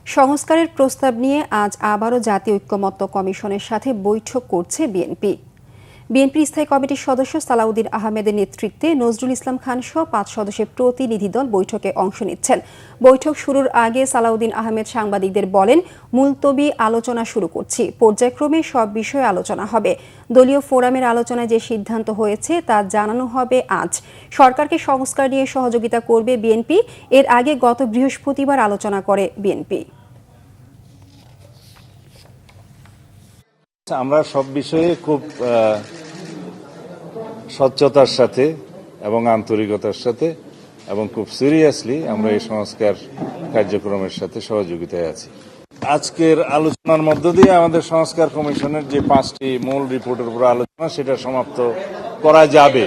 সংস্কারের প্রস্তাব নিয়ে আজ আবারও জাতীয় ঐক্যমত্য কমিশনের সাথে বৈঠক করছে বিএনপি। বিএনপির স্থায়ী কমিটির সদস্য সালাউদ্দিন আহমেদের নেতৃত্বে নজরুল ইসলাম খান সহ 5 সদস্যের প্রতিনিধি দল বৈঠকে অংশ নিচ্ছেন। বৈঠক শুরুর আগে সালাউদ্দিন আহমেদ সাংবাদিকদের বলেন, মুলতবি আলোচনা শুরু করছি, পর্যায়ক্রমে সব বিষয়ে আলোচনা হবে। দলীয় ফোরামের আলোচনায় যে সিদ্ধান্ত হয়েছে তা জানানো হবে আজ। সরকারকে সংস্কার নিয়ে সহযোগিতা করবে বিএনপি। এর আগে গত বৃহস্পতিবার আলোচনা করে বিএনপি। আমরা সব বিষয়ে খুব স্বচ্ছতার সাথে এবং আন্তরিকতার সাথে এবং খুব সিরিয়াসলি আমরা এই সংস্কার কার্যক্রমের সাথে সহযোগিতায় আছি। আজকের আলোচনার মধ্য দিয়ে আমাদের সংস্কার কমিশনের যে 5টি মূল রিপোর্টের উপর আলোচনা সেটা সমাপ্ত করা যাবে।